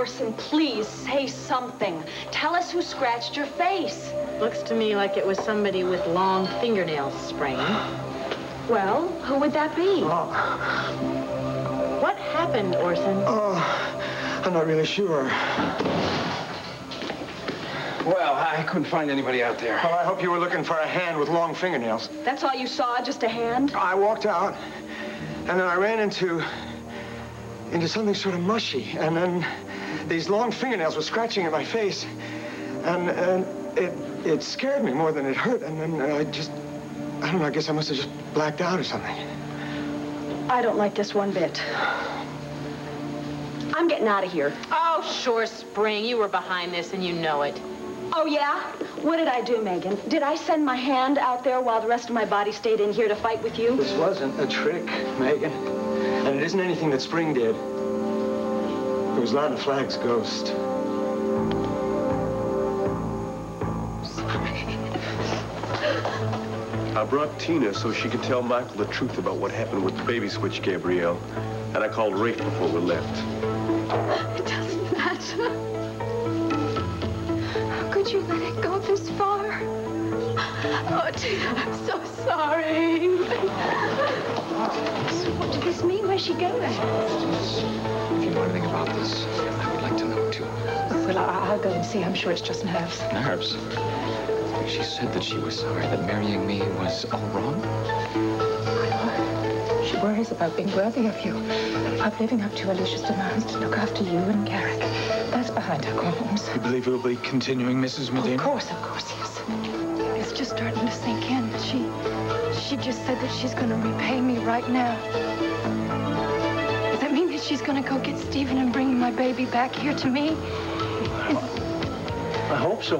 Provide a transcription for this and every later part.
Orson, please say something. Tell us who scratched your face. Looks to me like it was somebody with long fingernails, Spring. Well, who would that be? Oh. What happened, Orson? Oh, I'm not really sure. Well, I couldn't find anybody out there. Well, I hope you were looking for a hand with long fingernails. That's all you saw, just a hand? I walked out, and then I ran into something sort of mushy, and then these long fingernails were scratching at my face, and it scared me more than it hurt, and then I don't know, I guess I must have just blacked out or something. I don't like this one bit. I'm getting out of here. Oh, sure, Spring. You were behind this, and you know it. Oh, yeah? What did I do, Megan? Did I send my hand out there while the rest of my body stayed in here to fight with you? This wasn't a trick, Megan. And it isn't anything that Spring did. It was Lana Flagg's ghost. I brought Tina so she could tell Michael the truth about what happened with the baby switch, Gabrielle. And I called Rafe before we left. It doesn't matter. How could you let it go this far? Oh, Tina, I'm so sorry. So what does this mean? Where's she going? If you know anything about this, I would like to know, too. Well, I'll go and see. I'm sure it's just nerves. Nerves? She said that she was sorry that marrying me was all wrong? She worries about being worthy of you, of living up to Alicia's demands to look after you and Garrick. That's behind her qualms. You believe we'll be continuing, Mrs. Medina? Of course, yes. It's just starting to sink in. She just said that she's going to repay me right now. Does that mean that she's going to go get Stephen and bring my baby back here to me? I hope so,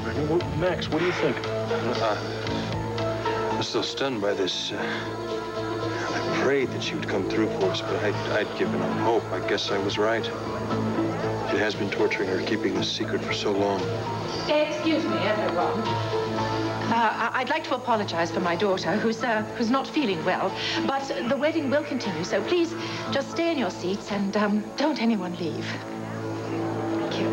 Brenda. Well, Max, what do you think? I'm still stunned by this. I prayed that she would come through for us, but I'd given up hope. I guess I was right. She has been torturing her, keeping this secret for so long. Excuse me, everyone. I'd like to apologize for my daughter, who's not feeling well, but the wedding will continue, so please just stay in your seats and don't anyone leave. Thank you.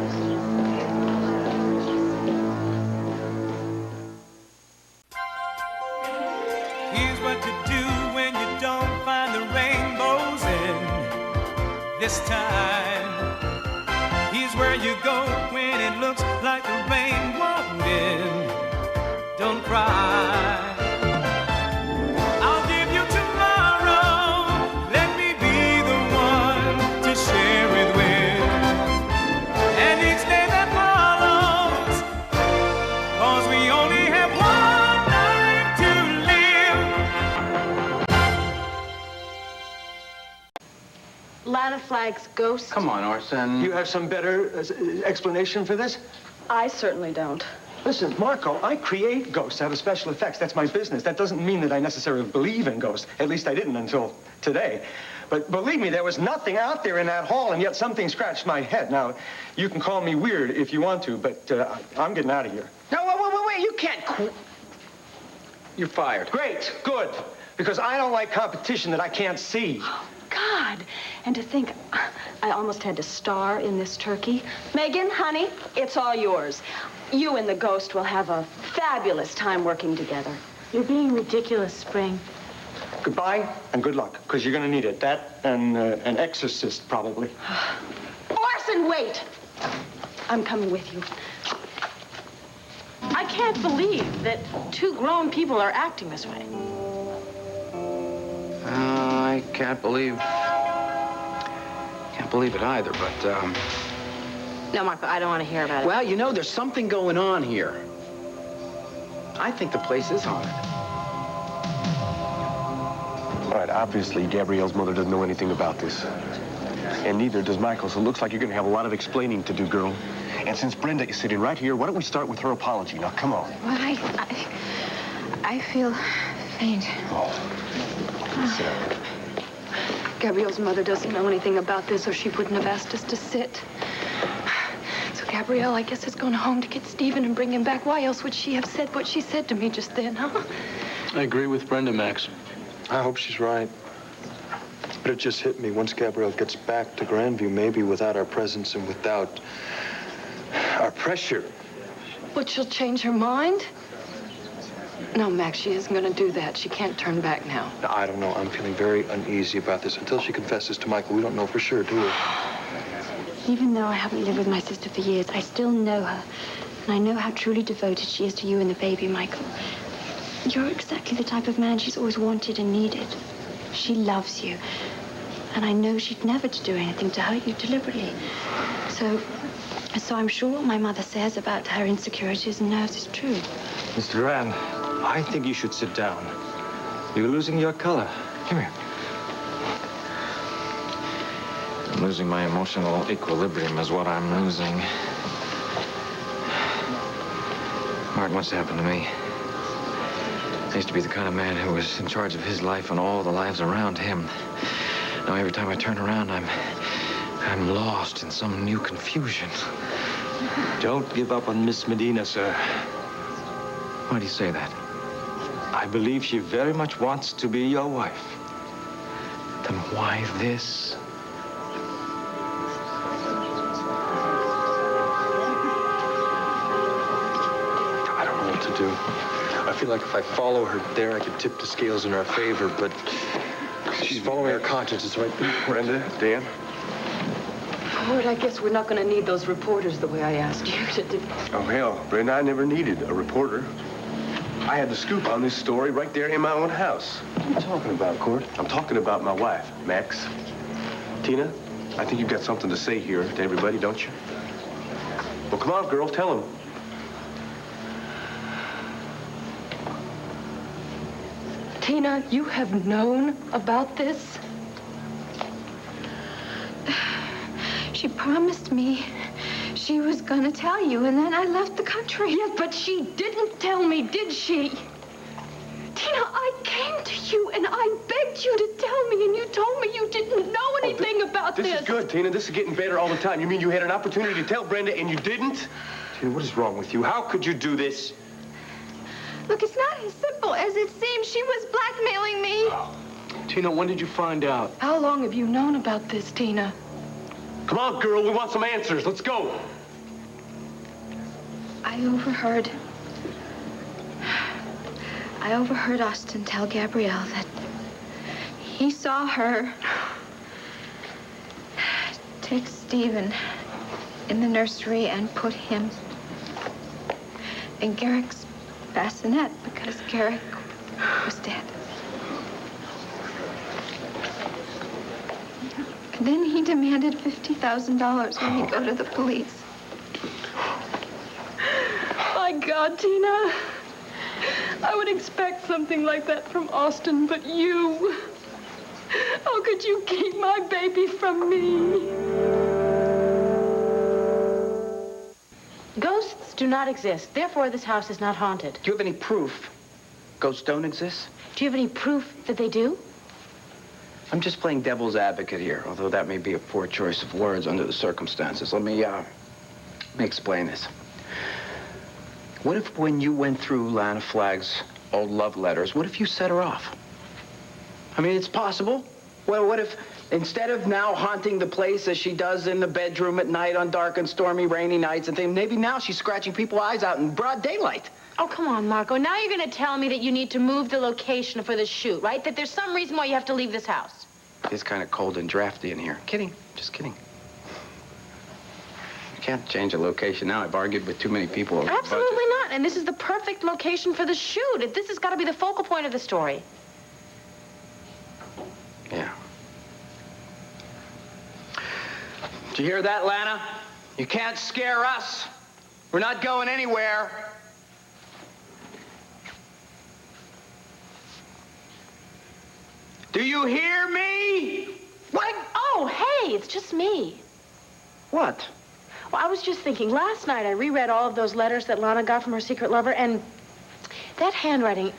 Here's what to do when you don't find the rainbows in this time. Here's where you go when it looks like the rain won't end. Don't cry. I'll give you tomorrow. Let me be the one to share it with. And each day that follows, 'cause we only have one life to live. Lana Flagg's ghost. Come on, Orson. You have some better explanation for this? I certainly don't. Listen, Marco, I create ghosts out of special effects. That's my business. That doesn't mean that I necessarily believe in ghosts. At least I didn't until today. But believe me, there was nothing out there in that hall, and yet something scratched my head. Now, you can call me weird if you want to, but I'm getting out of here. No, wait. You can't You're fired. Great, good. Because I don't like competition that I can't see. God, and to think I almost had to star in this turkey. Megan, honey, it's all yours. You and the ghost will have a fabulous time working together. You're being ridiculous, Spring. Goodbye and good luck, because you're going to need it. That and an exorcist, probably. Orson, wait! I'm coming with you. I can't believe that two grown people are acting this way. I can't believe it either, but, No, Marco, I don't want to hear about it. well, you know, there's something going on here. I think the place is haunted. All right, obviously, Gabrielle's mother doesn't know anything about this. And neither does Michael, so it looks like you're going to have a lot of explaining to do, girl. And since Brenda is sitting right here, why don't we start with her apology? Now, come on. Well, I feel faint. Oh. Sit. Gabrielle's mother doesn't know anything about this, or she wouldn't have asked us to sit. So Gabrielle, I guess, has gone home to get Stephen and bring him back. Why else would she have said what she said to me just then, huh? I agree with Brenda, Max. I hope she's right. But it just hit me. Once Gabrielle gets back to Grandeview, maybe without our presence and without our pressure. But she'll change her mind? No, Max, she isn't going to do that. She can't turn back now. No, I don't know. I'm feeling very uneasy about this. Until she confesses to Michael, we don't know for sure, do we? Even though I haven't lived with my sister for years, I still know her. And I know how truly devoted she is to you and the baby, Michael. You're exactly the type of man she's always wanted and needed. She loves you. And I know she'd never do anything to hurt you deliberately. So I'm sure what my mother says about her insecurities and nerves is true. Mr. Duran, I think you should sit down. You're losing your color. Come here. I'm losing my emotional equilibrium is what I'm losing. Mark, what's happened to me? I used to be the kind of man who was in charge of his life and all the lives around him. Now every time I turn around, I'm lost in some new confusion. Don't give up on Miss Medina, sir. Why do you say that? I believe she very much wants to be your wife. Then why this? I don't know what to do. I feel like if I follow her there, I could tip the scales in our favor, but she's following her conscience. It's right. Brenda, Dan? Howard, I guess we're not going to need those reporters the way I asked you to do. Oh, hell, Brenda, I never needed a reporter. I had the scoop on this story right there in my own house. What are you talking about, Court? I'm talking about my wife, Max. Tina, I think you've got something to say here to everybody, don't you? Well, come on, girl, tell them. Tina, you have known about this? She promised me she was gonna tell you, and then I left the country. Yes, but she didn't tell me, did she? Tina, I came to you and I begged you to tell me, and you told me you didn't know anything about this. This is good, Tina. This is getting better all the time. You mean you had an opportunity to tell Brenda and you didn't? Tina, what is wrong with you? How could you do this? Look, it's not as simple as it seems. She was blackmailing me. Tina, when did you find out? How long have you known about this, Tina? Come on, girl. We want some answers. Let's go. I overheard Austin tell Gabrielle that he saw her take Stephen in the nursery and put him in Garrick's bassinet because Garrick was dead. And then he demanded $50,000 when he go to the police. My God, Tina. I would expect something like that from Austin, but you... How could you keep my baby from me? Ghosts do not exist. Therefore, this house is not haunted. Do you have any proof ghosts don't exist? Do you have any proof that they do? I'm just playing devil's advocate here, although that may be a poor choice of words under the circumstances. Let me explain this. What if when you went through Lana Flagg's old love letters, what if you set her off? I mean, it's possible. Well, what if instead of now haunting the place as she does in the bedroom at night on dark and stormy, rainy nights and things, maybe now she's scratching people's eyes out in broad daylight. Oh, come on, Marco. Now you're going to tell me that you need to move the location for the shoot, right? That there's some reason why you have to leave this house. It's kind of cold and drafty in here. Kidding. Just kidding. I can't change a location now. I've argued with too many people over Absolutely not. And this is the perfect location for the shoot. This has got to be the focal point of the story. Yeah. Did you hear that, Lana? You can't scare us. We're not going anywhere. Do you hear me? What? Oh, hey, it's just me. What? Well, I was just thinking, last night I reread all of those letters that Lana got from her secret lover, and that handwriting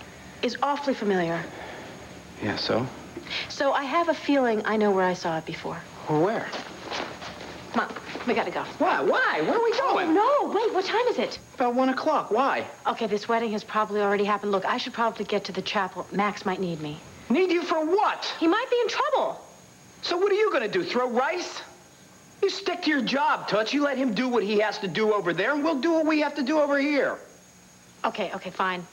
is awfully familiar. Yeah, so? So I have a feeling I know where I saw it before. Well, where? Come on, we gotta go. Why? Where are we going? Oh, no, wait, what time is it? About 1 o'clock. Why? Okay, this wedding has probably already happened. Look, I should probably get to the chapel. Max might need me. Need you for what? He might be in trouble. So what are you gonna do, throw rice? You stick to your job, Toots. You let him do what he has to do over there, and we'll do what we have to do over here. Okay, fine.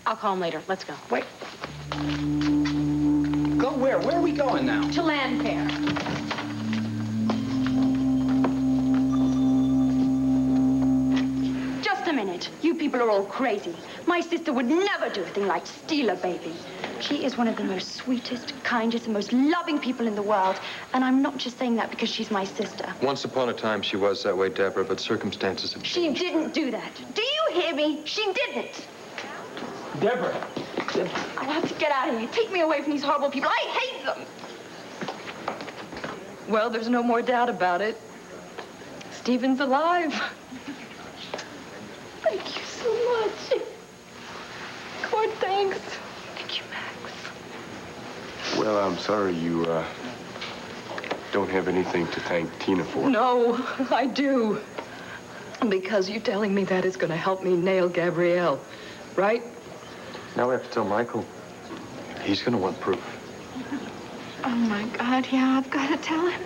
I'll call him later. Let's go. Wait. Go where? Where are we going now? To Land Fair. Just a minute. You people are all crazy. My sister would never do a thing like steal a baby. She is one of the most sweetest, kindest, and most loving people in the world. And I'm not just saying that because she's my sister. Once upon a time, she was that way, Debra, but circumstances have changed. She didn't do that. Do you hear me? She didn't. Debra. I have to get out of here. Take me away from these horrible people. I hate them. Well, there's no more doubt about it. Stephen's alive. Thank you so much. Lord, thanks. Thank you, Max. Well, I'm sorry you, don't have anything to thank Tina for. No, I do. Because you telling me that is going to help me nail Gabrielle, right? Now we have to tell Michael. He's going to want proof. Oh, my God, yeah, I've got to tell him.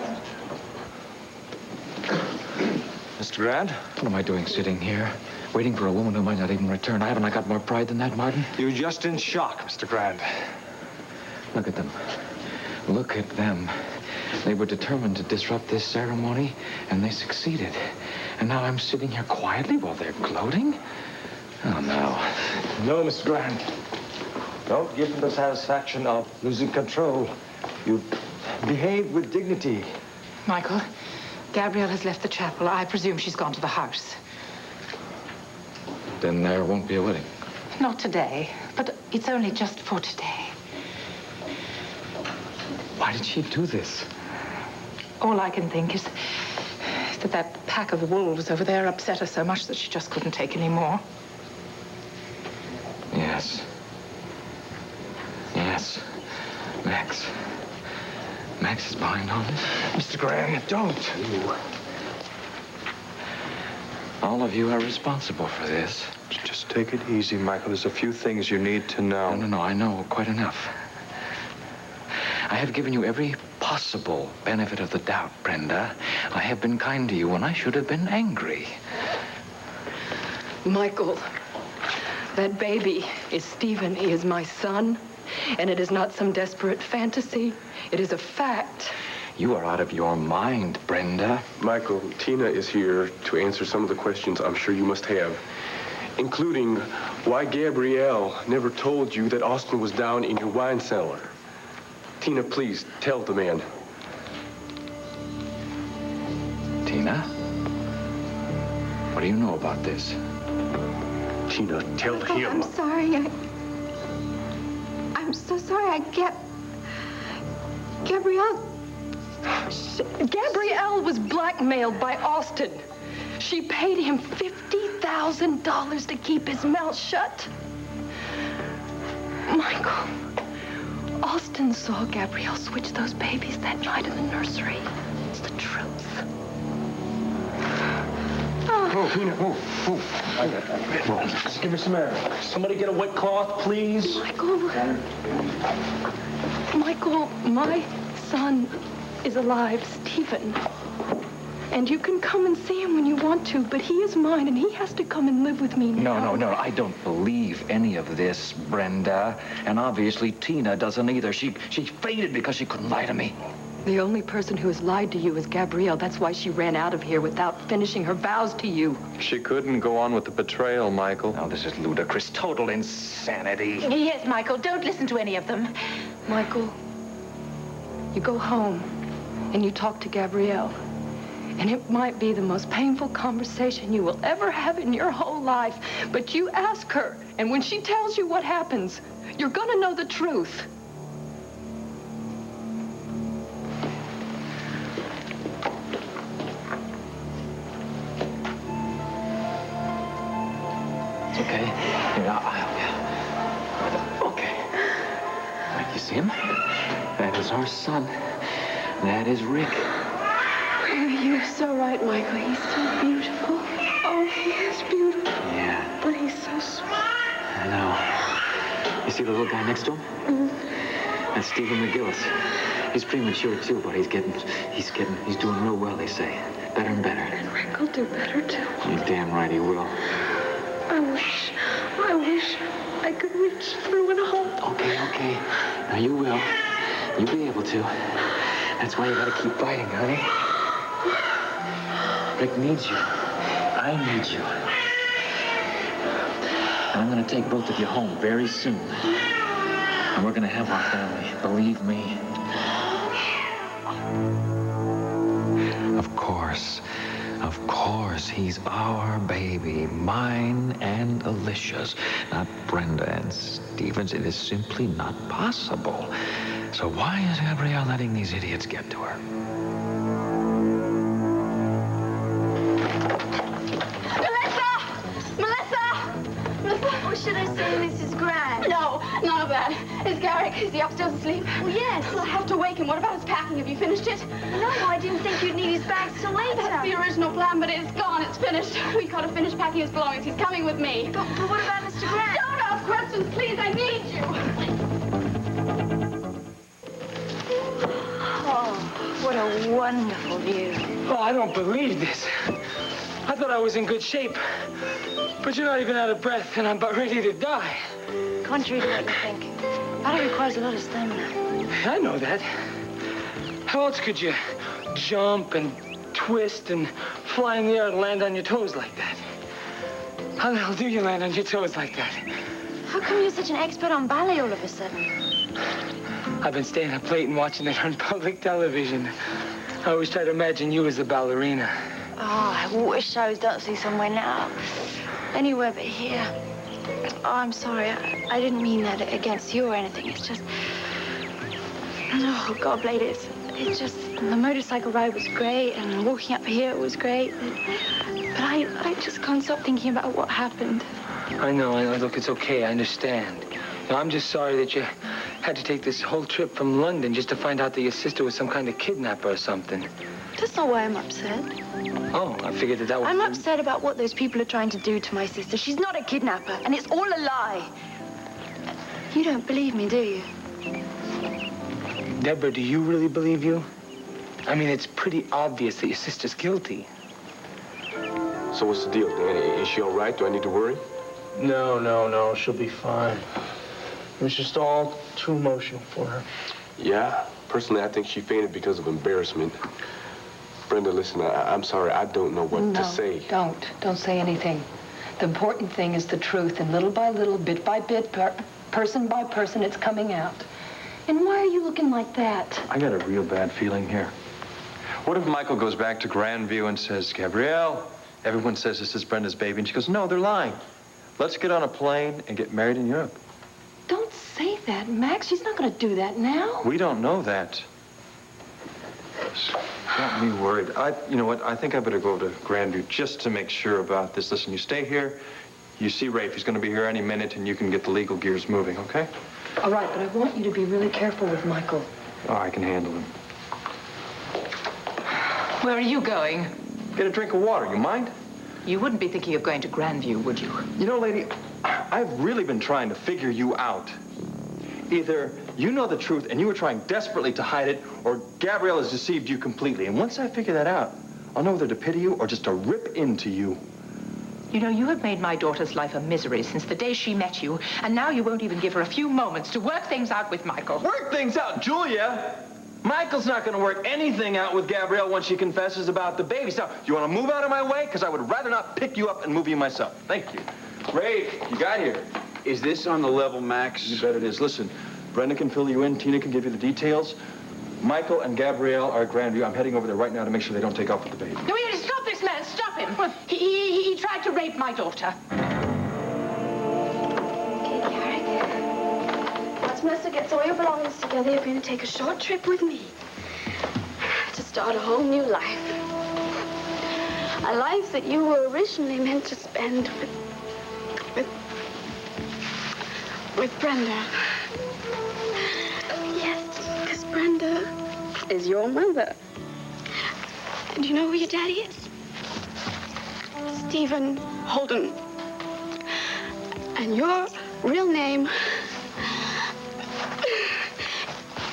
Mr. Grant? What am I doing sitting here, waiting for a woman who might not even return? Haven't I got more pride than that, Martin? You're just in shock, Mr. Grant. Look at them. Look at them. They were determined to disrupt this ceremony, and they succeeded. And now I'm sitting here quietly while they're gloating? Oh, no. No, Mr. Grant. Don't give them the satisfaction of losing control. You behave with dignity. Michael, Gabrielle has left the chapel. I presume she's gone to the house. Then there won't be a wedding. Not today, but it's only just for today. Why did she do this? All I can think is that pack of wolves over there upset her so much that she just couldn't take any more. Yes. Yes. Max. Max is behind all this. Mr. Grant, don't. All of you are responsible for this. Just take it easy, Michael. There's a few things you need to know. No, I know quite enough. I have given you every possible benefit of the doubt, Brenda. I have been kind to you when I should have been angry. Michael, that baby is Stephen. He is my son. And it is not some desperate fantasy. It is a fact. You are out of your mind, Brenda. Michael, Tina is here to answer some of the questions I'm sure you must have, including why Gabrielle never told you that Austin was down in your wine cellar. Tina, please, tell the man. Tina? What do you know about this? Tina, tell Michael, him. I'm sorry. I'm so sorry. Gabrielle. Gabrielle was blackmailed by Austin. She paid him $50,000 to keep his mouth shut. Michael, Austin saw Gabrielle switch those babies that night in the nursery. It's the truth. Oh, Tina, Just give me some air. Somebody get a wet cloth, please. Michael, my son is alive, Stephen. And you can come and see him when you want to, but he is mine, and he has to come and live with me now. No. I don't believe any of this, Brenda. And obviously, Tina doesn't either. She fainted because she couldn't lie to me. The only person who has lied to you is Gabrielle. That's why she ran out of here without finishing her vows to you. She couldn't go on with the betrayal, Michael. Now, this is ludicrous. Total insanity. Yes, Michael, don't listen to any of them. Michael, you go home and you talk to Gabrielle. And it might be the most painful conversation you will ever have in your whole life. But you ask her, and when she tells you what happens, you're gonna know the truth. It's okay. Here, I'll help you. Okay. You see him? That is our son. That is Rick. You're so right, Michael. He's so beautiful. Oh, he is beautiful. Yeah. But he's so sweet. I know. You see the little guy next to him? Mm-hmm. That's Stephen McGillis. He's premature, too, but he's doing real well, they say. Better and better. And Rick will do better, too. You're damn right he will. I wish I could reach through and hold. Okay. Now, you will. You'll be able to. That's why you gotta keep fighting, honey. Rick needs you. I need you. And I'm gonna take both of you home very soon. And we're gonna have our family, believe me. Of course, he's our baby, mine and Alicia's, not Brenda and Stephen's. It is simply not possible. So why is Gabrielle letting these idiots get to her? Melissa! Or should I say Mrs. Grand? No, none of that. Is Garrick, is he upstairs asleep? Well, yes. Well, I have to wake him. What about his packing? Have you finished it? No, I didn't think you'd need his bags till later. That's the original plan, but it's gone. It's finished. We gotta finish packing his belongings. He's coming with me. But what about Mr. Grant? Don't ask questions, please. I need you. Oh, what a wonderful view. Oh, I don't believe this. I thought I was in good shape. But you're not even out of breath, and I'm about ready to die. Contrary to what you think, ballet requires a lot of stamina. I know that. How else could you jump and twist and fly in the air and land on your toes like that? How the hell do you land on your toes like that? How come you're such an expert on ballet all of a sudden? I've been staying up late and watching it on public television. I always try to imagine you as a ballerina. Oh, I wish I was dancing somewhere now. Anywhere but here. Oh, I'm sorry. I didn't mean that against you or anything. It's just... Oh, God, Blade, it's just... The motorcycle ride was great, and walking up here was great. But I just can't stop thinking about what happened. I know. Look, it's okay. I understand. No, I'm just sorry that you had to take this whole trip from London just to find out that your sister was some kind of kidnapper or something. That's not why I'm upset. Oh, I figured that was... I'm upset about what those people are trying to do to my sister. She's not a kidnapper, and it's all a lie. You don't believe me, do you? Debra, do you really believe you? I mean, it's pretty obvious that your sister's guilty. So what's the deal, Dan? Is she all right? Do I need to worry? No. She'll be fine. It was just all too emotional for her. Yeah. Personally, I think she fainted because of embarrassment. Brenda, listen, I'm sorry. I don't know what to say. Don't say anything. The important thing is the truth, and little by little, bit by bit, person by person, it's coming out. And why are you looking like that? I got a real bad feeling here. What if Michael goes back to Grandeview and says, Gabrielle, everyone says this is Brenda's baby, and she goes, no, they're lying. Let's get on a plane and get married in Europe. Don't say that, Max. She's not going to do that now. We don't know that. It's got me worried. You know what? I think I better go to Grandeview just to make sure about this. Listen, you stay here. You see Rafe. He's going to be here any minute, and you can get the legal gears moving, okay? All right, but I want you to be really careful with Michael. Oh, I can handle him. Where are you going? Get a drink of water. You mind? You wouldn't be thinking of going to Grandeview, would you? You know, lady, I've really been trying to figure you out. Either you know the truth and you were trying desperately to hide it, or Gabrielle has deceived you completely. And once I figure that out, I'll know whether to pity you or just to rip into you. You know, you have made my daughter's life a misery since the day she met you, and now you won't even give her a few moments to work things out with Michael. Work things out, Julia? Michael's not going to work anything out with Gabrielle once she confesses about the baby. So, you want to move out of my way? Because I would rather not pick you up and move you myself. Thank you. Rafe, you got here. Is this on the level, Max? You bet it is. Listen, Brenda can fill you in. Tina can give you the details. Michael and Gabrielle are at Grandeview. I'm heading over there right now to make sure they don't take off with the baby. No, stop this man. Stop him. He tried to rape my daughter. Okay, Garrick. Once Melissa gets all your belongings together, you're going to take a short trip with me to start a whole new life. A life that you were originally meant to spend with Brenda. Yes, because Brenda is your mother. And you know who your daddy is? Stephen Holden. And your real name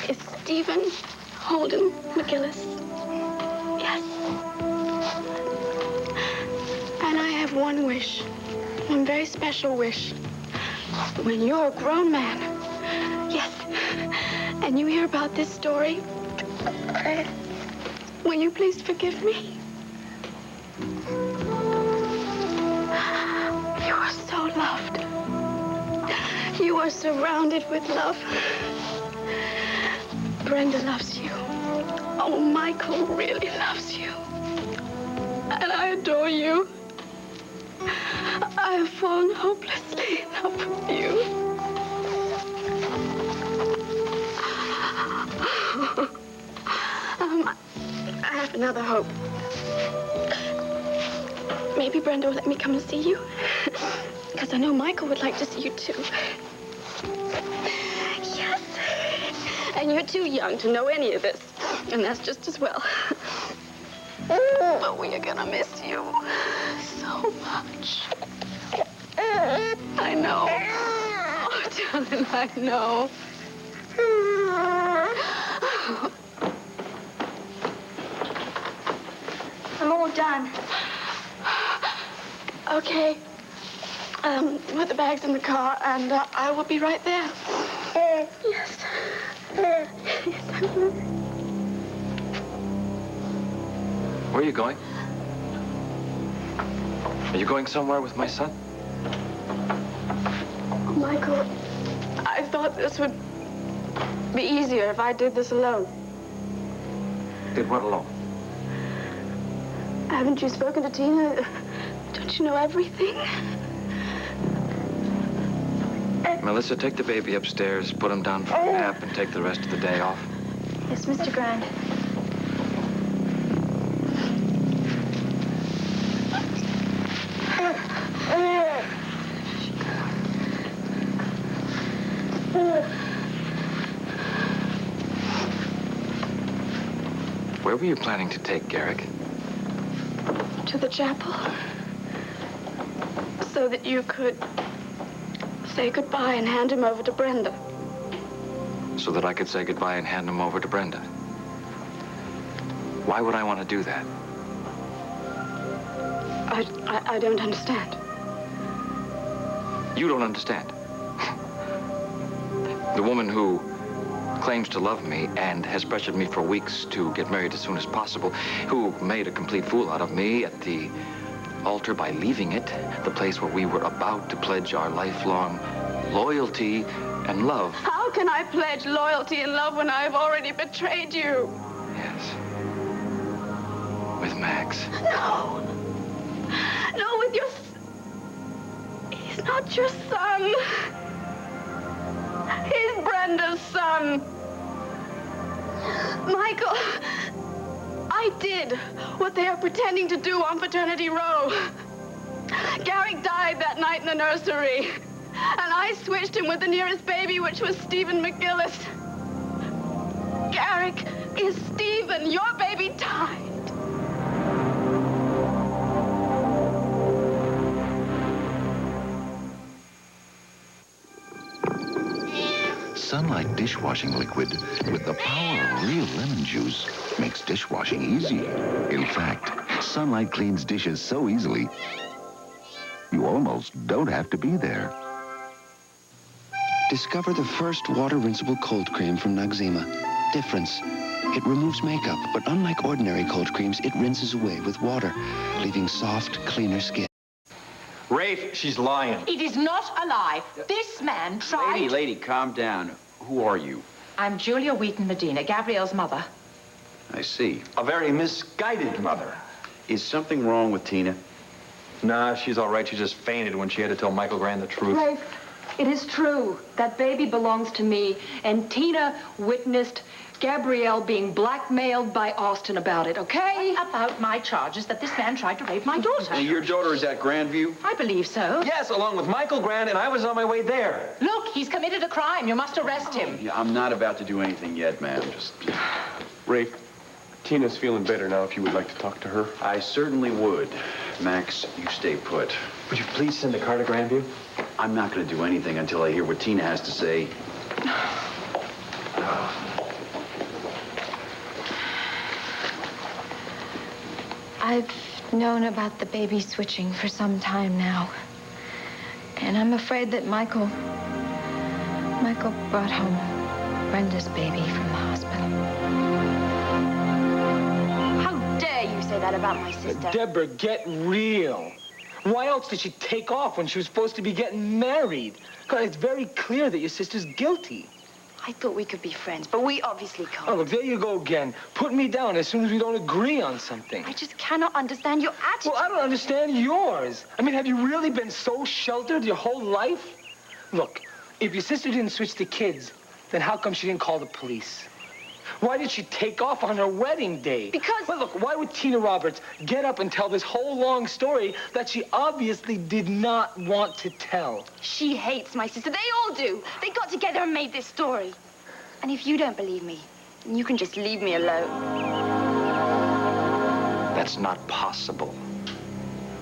is Stephen Holden McGillis. Yes. And I have one wish. One very special wish. When you're a grown man, yes, and you hear about this story, will you please forgive me? You are so loved. You are surrounded with love. Brenda loves you. Oh, Michael really loves you. And I adore you. I have fallen hopelessly in love with you. I have another hope. Maybe Brenda will let me come and see you. Because I know Michael would like to see you, too. Yes. And you're too young to know any of this. And that's just as well. But we are gonna miss you so much. I know. Oh, darling, I know. I'm all done. Okay. Put the bags in the car, and I will be right there. Yes. Yes, I will. Where are you going? Are you going somewhere with my son? Michael, I thought this would be easier if I did this alone. Did what alone? Haven't you spoken to Tina? Don't you know everything? Melissa, take the baby upstairs, put him down for a nap, and take the rest of the day off. Yes, Mr. Grand. Where were you planning to take Garrick? To the chapel. So that you could say goodbye and hand him over to Brenda. So that I could say goodbye and hand him over to Brenda. Why would I want to do that? I don't understand. You don't understand. The woman who claims to love me and has pressured me for weeks to get married as soon as possible, who made a complete fool out of me at the altar by leaving it, the place where we were about to pledge our lifelong loyalty and love. How can I pledge loyalty and love when I've already betrayed you? Yes. With Max. No. No, with your... He's not your son. He's Brenda's son. Michael, I did what they are pretending to do on Fraternity Row. Garrick died that night in the nursery, and I switched him with the nearest baby, which was Stephen McGillis. Garrick is Stephen. Your baby died. Sunlight dishwashing liquid with the power of real lemon juice makes dishwashing easy. In fact, Sunlight cleans dishes so easily, you almost don't have to be there. Discover the first water-rinsable cold cream from Noxzema. Difference. It removes makeup, but unlike ordinary cold creams, it rinses away with water, leaving soft, cleaner skin. Rafe, she's lying. It is not a lie. This man tried... Lady, calm down. Who are you? I'm Julia Wheaton Medina, Gabrielle's mother. I see. A very misguided mother. Is something wrong with Tina? Nah, she's all right. She just fainted when she had to tell Michael Grand the truth. Rafe, it is true. That baby belongs to me, and Tina witnessed Gabrielle being blackmailed by Austin about it, okay? About my charges that this man tried to rape my daughter. And your daughter is at Grandeview? I believe so. Yes, along with Michael Grand, and I was on my way there. Look, he's committed a crime. You must arrest him. Yeah, I'm not about to do anything yet, ma'am. Just... Rafe, Tina's feeling better now if you would like to talk to her. I certainly would. Max, you stay put. Would you please send a car to Grandeview? I'm not going to do anything until I hear what Tina has to say. I've known about the baby switching for some time now. And I'm afraid that Michael brought home Brenda's baby from the hospital. How dare you say that about my sister? Debra, get real. Why else did she take off when she was supposed to be getting married? God, it's very clear that your sister's guilty. I thought we could be friends, but we obviously can't. Oh, look, there you go again. Put me down as soon as we don't agree on something. I just cannot understand your attitude. Well, I don't understand yours. I mean, have you really been so sheltered your whole life? Look, if your sister didn't switch the kids, then how come she didn't call the police? Why did she take off on her wedding day? Because... Well, look, why would Tina Roberts get up and tell this whole long story that she obviously did not want to tell? She hates my sister. They all do. They got together and made this story. And if you don't believe me, you can just leave me alone. That's not possible.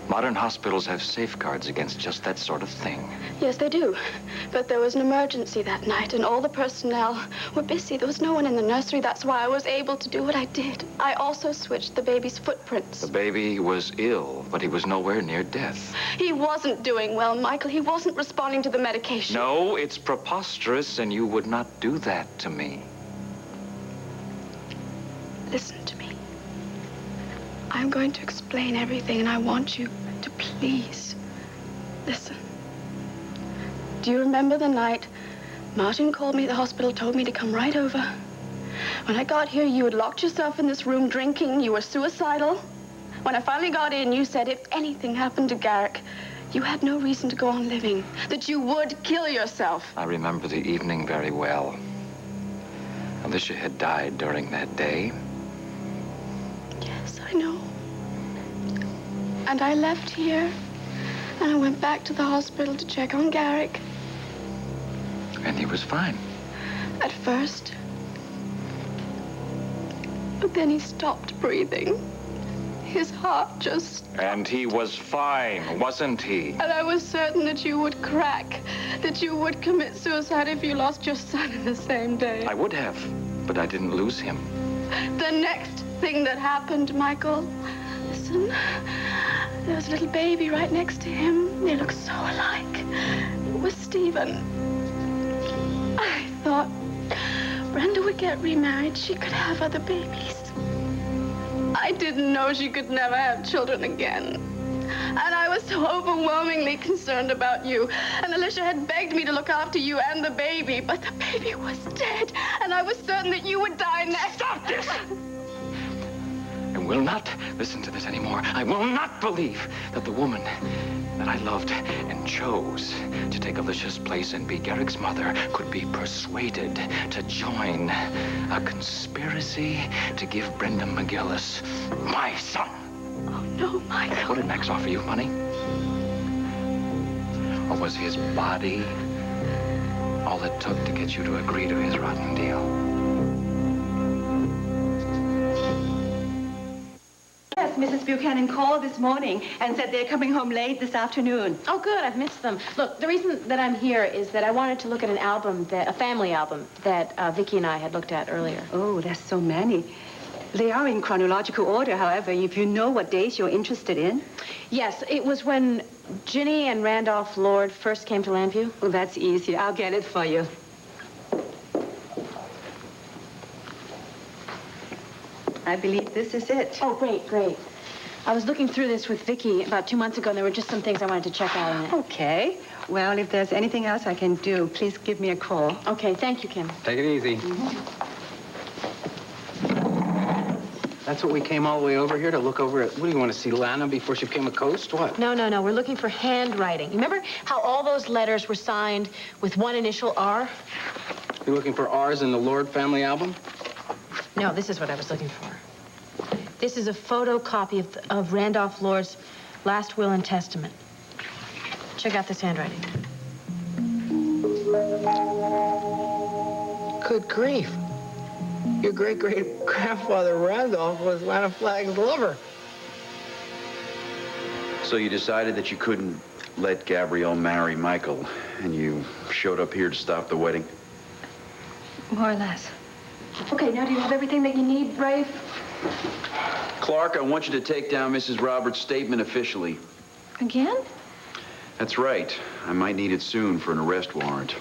Modern hospitals have safeguards against just that sort of thing. Yes, they do. But there was an emergency that night, and all the personnel were busy. There was no one in the nursery. That's why I was able to do what I did. I also switched the baby's footprints. The baby was ill, but he was nowhere near death. He wasn't doing well, Michael. He wasn't responding to the medication. No, it's preposterous, and you would not do that to me. Listen to me. I'm going to explain everything, and I want you to please listen. Do you remember the night Martin called me at the hospital, told me to come right over? When I got here, you had locked yourself in this room drinking. You were suicidal. When I finally got in, you said if anything happened to Garrick, you had no reason to go on living, that you would kill yourself. I remember the evening very well. Alicia had died during that day. Yes, I know. And I left here, and I went back to the hospital to check on Garrick. And he was fine. At first. But then he stopped breathing. His heart just... And he was fine, wasn't he? And I was certain that you would crack, that you would commit suicide if you lost your son in the same day. I would have, but I didn't lose him. The next thing that happened, Michael, listen, there was a little baby right next to him. They looked so alike. It was Stephen. I thought Brenda would get remarried. She could have other babies. I didn't know she could never have children again. And I was so overwhelmingly concerned about you. And Alicia had begged me to look after you and the baby, but the baby was dead. And I was certain that you would die next. Stop this! I will not listen to this anymore. I will not believe that the woman that I loved and chose to take Alicia's place and be Garrick's mother could be persuaded to join a conspiracy to give Brenda McGillis my son. Oh, no, Michael. What did Max offer you, money? Or was his body all it took to get you to agree to his rotten deal? Yes, Mrs. Buchanan called this morning and said they're coming home late this afternoon. Oh, good. I've missed them. Look, the reason that I'm here is that I wanted to look at an album, a family album, that Vicki and I had looked at earlier. Oh, there's so many. They are in chronological order, however, if you know what days you're interested in. Yes, it was when Ginny and Randolph Lord first came to Landview. Well, that's easy. I'll get it for you. I believe this is it. Oh, great, great. I was looking through this with Vicki about 2 months ago, and there were just some things I wanted to check out in it. Okay. Well, if there's anything else I can do, please give me a call. Okay, thank you, Kim. Take it easy. That's what we came all the way over here to look over at. What do you want to see, Lana, before she became a coast? What? No. We're looking for handwriting. Remember how all those letters were signed with one initial R? You looking for R's in the Lord family album? No, this is what I was looking for. This is a photocopy of Randolph Lord's last will and testament. Check out this handwriting. Good grief. Your great-great-grandfather Randolph was Lana Flagg's lover. So you decided that you couldn't let Gabrielle marry Michael, and you showed up here to stop the wedding? More or less. Okay, now do you have everything that you need, Brave? Clark, I want you to take down Mrs. Roberts' statement officially. Again? That's right. I might need it soon for an arrest warrant.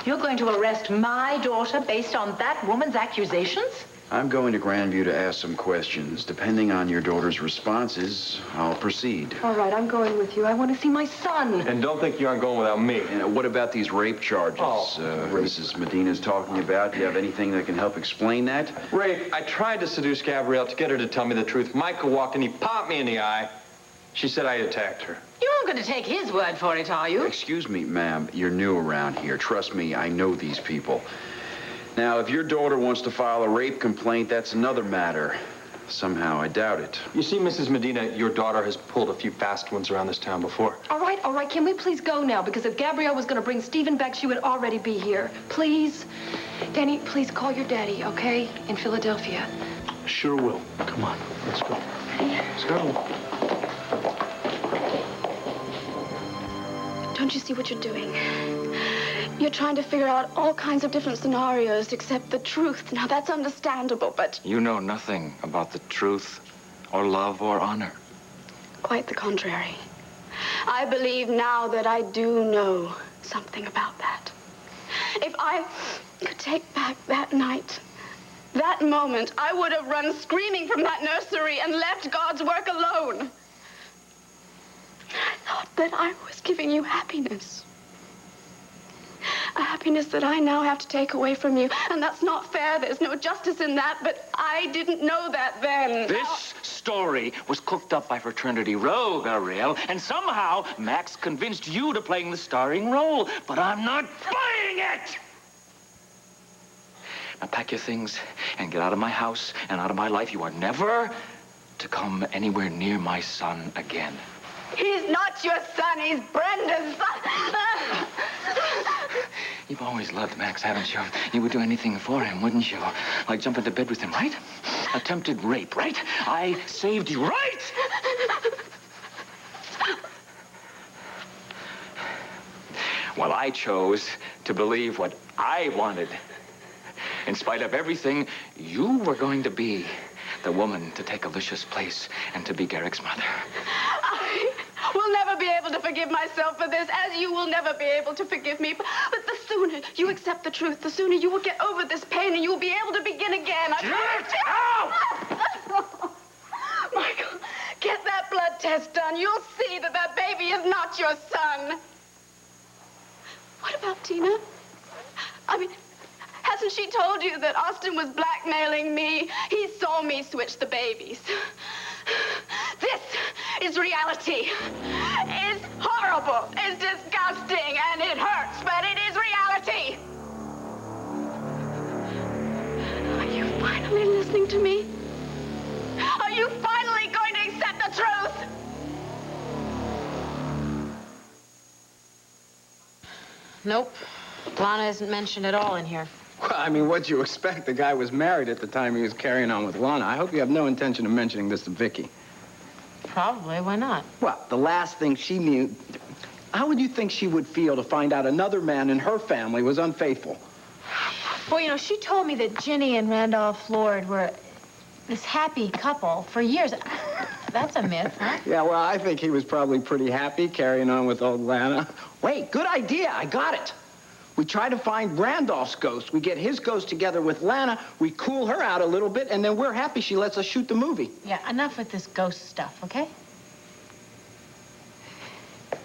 You're going to arrest my daughter based on that woman's accusations? I'm going to Grandeview to ask some questions. Depending on your daughter's responses, I'll proceed. All right, I'm going with you. I want to see my son. And don't think you aren't going without me. And what about these rape charges Mrs. Medina's talking about? Do you have anything that can help explain that? Rape. I tried to seduce Gabrielle to get her to tell me the truth. Michael walked in, he popped me in the eye. She said I attacked her. You aren't going to take his word for it, are you? Excuse me, ma'am. You're new around here. Trust me, I know these people. Now, if your daughter wants to file a rape complaint, that's another matter. Somehow, I doubt it. You see, Mrs. Medina, your daughter has pulled a few fast ones around this town before. All right. Can we please go now? Because if Gabrielle was going to bring Stephen back, she would already be here. Please. Danny, please call your daddy, okay? In Philadelphia. Sure will. Come on, let's go. Let's go. Don't you see what you're doing? You're trying to figure out all kinds of different scenarios except the truth. Now, that's understandable, but... You know nothing about the truth or love or honor. Quite the contrary. I believe now that I do know something about that. If I could take back that night, that moment, I would have run screaming from that nursery and left God's work alone. I thought that I was giving you happiness. A happiness that I now have to take away from you. And that's not fair. There's no justice in that, but I didn't know that then. This story was cooked up by Fraternity Row, Garrick, and somehow Max convinced you to playing the starring role, but I'm not buying it! Now pack your things and get out of my house and out of my life. You are never to come anywhere near my son again. He's not your son. He's Brenda's son. You've always loved Max, haven't you? You would do anything for him, wouldn't you? Like jump into bed with him, right? Attempted rape, right? I saved you, right? Well, I chose to believe what I wanted. In spite of everything, you were going to be the woman to take Alicia's place and to be Garrick's mother. I will never be able to forgive myself for this, as you will never be able to forgive me. But the sooner you accept the truth, the sooner you will get over this pain and you will be able to begin again. Get out! Michael, get that blood test done. You'll see that that baby is not your son. What about Tina? I mean, hasn't she told you that Austin was blackmailing me? He saw me switch the babies. This is reality. It's horrible. It's disgusting, and it hurts, but it is reality. Are you finally listening to me? Are you finally going to accept the truth? Nope. Lana isn't mentioned at all in here. Well, I mean, what'd you expect? The guy was married at the time he was carrying on with Lana. I hope you have no intention of mentioning this to Vicky. Probably. Why not? Well, the last thing she knew... How would you think she would feel to find out another man in her family was unfaithful? Well, you know, she told me that Ginny and Randolph Lord were this happy couple for years. That's a myth, huh? Yeah, well, I think he was probably pretty happy carrying on with old Lana. Wait, good idea. I got it. We try to find Randolph's ghost. We get his ghost together with Lana. We cool her out a little bit, and then we're happy she lets us shoot the movie. Yeah, enough with this ghost stuff, okay?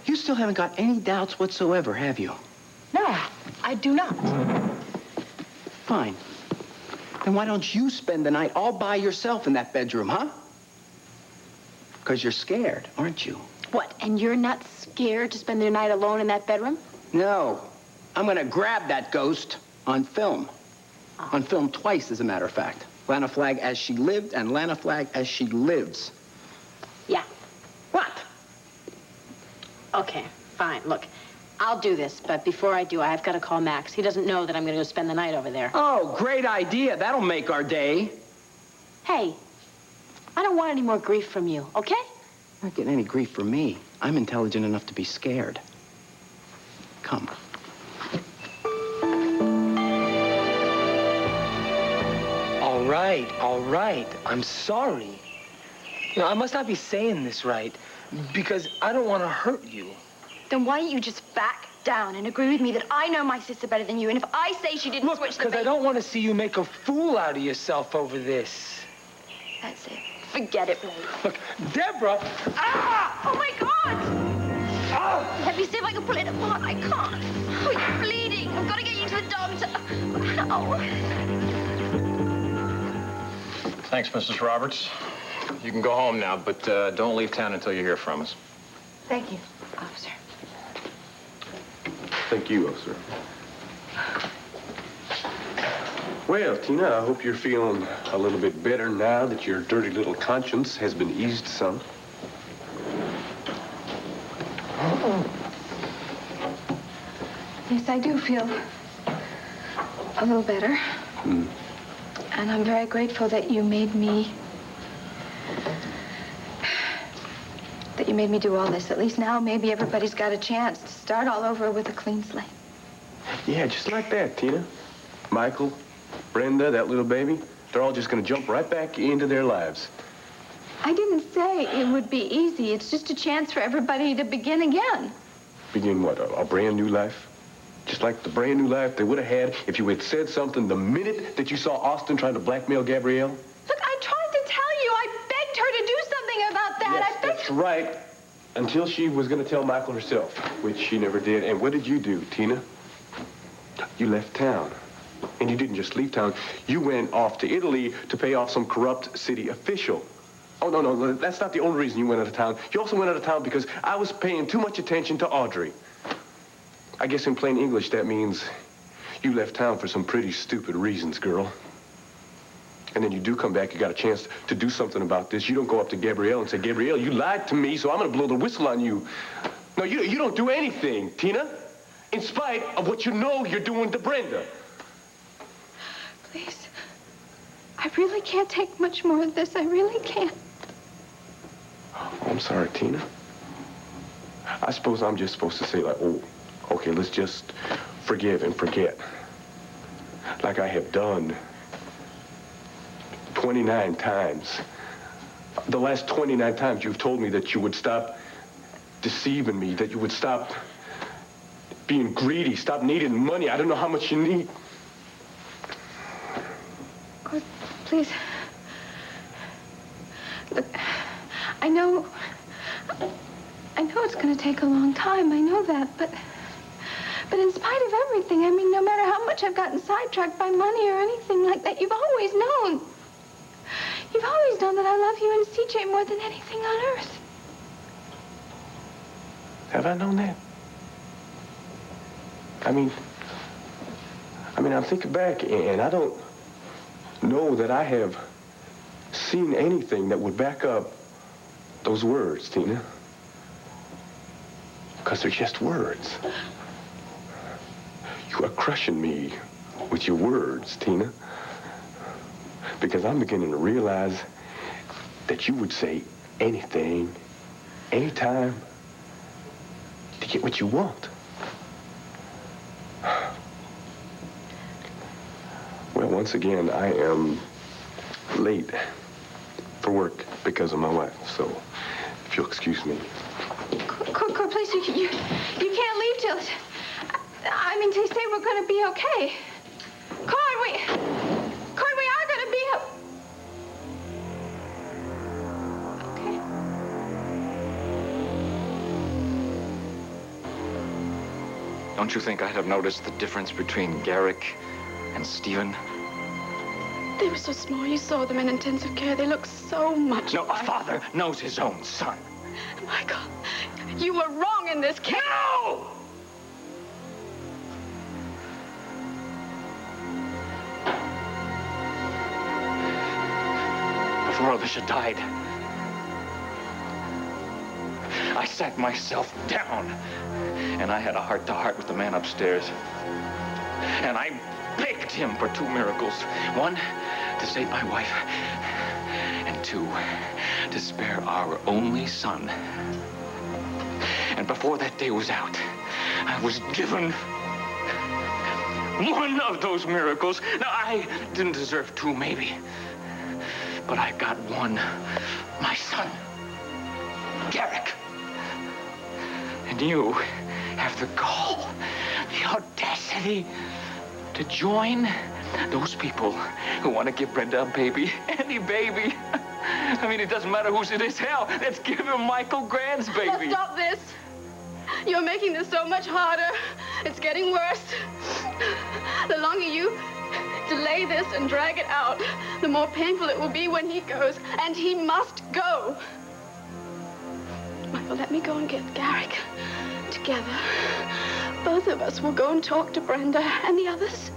You still haven't got any doubts whatsoever, have you? No, I do not. Fine. Then why don't you spend the night all by yourself in that bedroom, huh? Because you're scared, aren't you? What, and you're not scared to spend the night alone in that bedroom? No. I'm going to grab that ghost on film. Oh. On film twice, as a matter of fact. Lana Flagg as she lived and Lana Flagg as she lives. Yeah. What? Okay, fine. Look, I'll do this, but before I do, I've got to call Max. He doesn't know that I'm going to go spend the night over there. Oh, great idea. That'll make our day. Hey, I don't want any more grief from you, okay? You're not getting any grief from me. I'm intelligent enough to be scared. Come. all right. I'm sorry. You know, I must not be saying this right because I don't want to hurt you. Then why don't you just back down and agree with me that I know my sister better than you, and if I say she didn't switch the because I don't want to see you make a fool out of yourself over this. That's it. Forget it, Blake. Look, Debra! Ah! Oh, my God! Ah! Let me see if I can pull it apart. I can't. Oh, you're bleeding. I've got to get you to the doctor. Oh. Thanks, Mrs. Roberts. You can go home now, but don't leave town until you hear from us. Thank you, officer. Thank you, officer. Well, Tina, I hope you're feeling a little bit better now that your dirty little conscience has been eased some. Yes, I do feel a little better. Mm. And I'm very grateful that you made me do all this. At least now maybe everybody's got a chance to start all over with a clean slate. Yeah, just like that, Tina. Michael, Brenda, that little baby, they're all just going to jump right back into their lives. I didn't say it would be easy. It's just a chance for everybody to begin again. Begin what, a brand new life? Just like the brand new life they would have had if you had said something the minute that you saw Austin trying to blackmail Gabrielle? Look, I tried to tell you. I begged her to do something about that. Yes, I begged that's right. Until she was going to tell Michael herself, which she never did. And what did you do, Tina? You left town. And you didn't just leave town. You went off to Italy to pay off some corrupt city official. Oh, no, that's not the only reason you went out of town. You also went out of town because I was paying too much attention to Audrey. I guess in plain English, that means you left town for some pretty stupid reasons, girl. And then you do come back, you got a chance to do something about this. You don't go up to Gabrielle and say, Gabrielle, you lied to me, so I'm going to blow the whistle on you. No, you don't do anything, Tina, in spite of what you know you're doing to Brenda. Please. I really can't take much more of this. I really can't. Oh, I'm sorry, Tina. I suppose I'm just supposed to say, like, oh, okay, let's just forgive and forget. Like I have done 29 times. The last 29 times you've told me that you would stop deceiving me, that you would stop being greedy, stop needing money. I don't know how much you need. Oh, please. Look, I know it's going to take a long time. I know that, but in spite of everything, I mean, no matter how much I've gotten sidetracked by money or anything like that, you've always known. You've always known that I love you and CJ more than anything on earth. Have I known that? I mean, I'm thinking back, and I don't know that I have seen anything that would back up those words, Tina. Because they're just words. You are crushing me with your words, Tina. Because I'm beginning to realize that you would say anything, anytime, to get what you want. Well, once again, I am late for work because of my wife, so if you'll excuse me. Cord, please, you can't leave till... I mean, they say we're going to be okay. Cord, we are going to be... Okay. Don't you think I'd have noticed the difference between Garrick and Stephen? They were so small. You saw them in intensive care. They look so much No, alike. a father knows his own son. Michael, you were wrong in this case. No! Before Alicia died, I sat myself down, and I had a heart-to-heart with the man upstairs. And I begged him for 2 miracles. 1, to save my wife, and 2, to spare our only son. And before that day was out, I was given 1 of those miracles. Now, I didn't deserve 2, maybe. But I've got one. My son, Garrick. And you have the gall, the audacity to join those people who want to give Brenda a baby, any baby. I mean, it doesn't matter whose it is. Hell, let's give him Michael Grand's baby. Now stop this. You're making this so much harder. It's getting worse. The longer you delay this and drag it out, the more painful it will be when he goes. And he must go. Michael, let me go and get Garrick. Together, both of us will go and talk to Brenda and the others.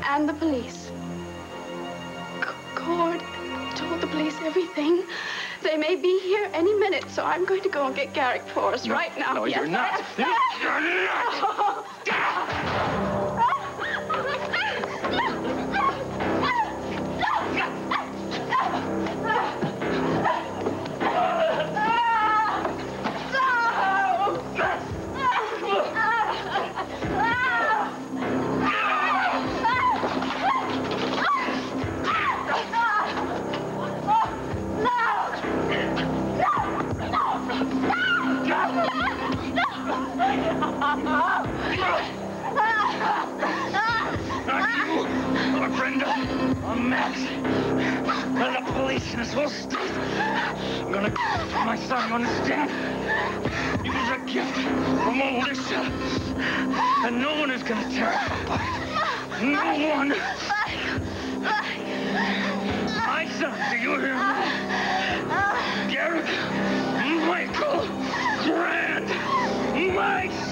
And the police. Cord told the police everything. They may be here any minute, so I'm going to go and get Garrick for us right now. No, you're not. You're not. Brenda, I'm Max, and the police in this whole state. I'm gonna for my son, you understand? He was a gift from Alicia, and no one is gonna tear it apart. No one. My son, do you hear me? Garrick, Michael, Grant, my son.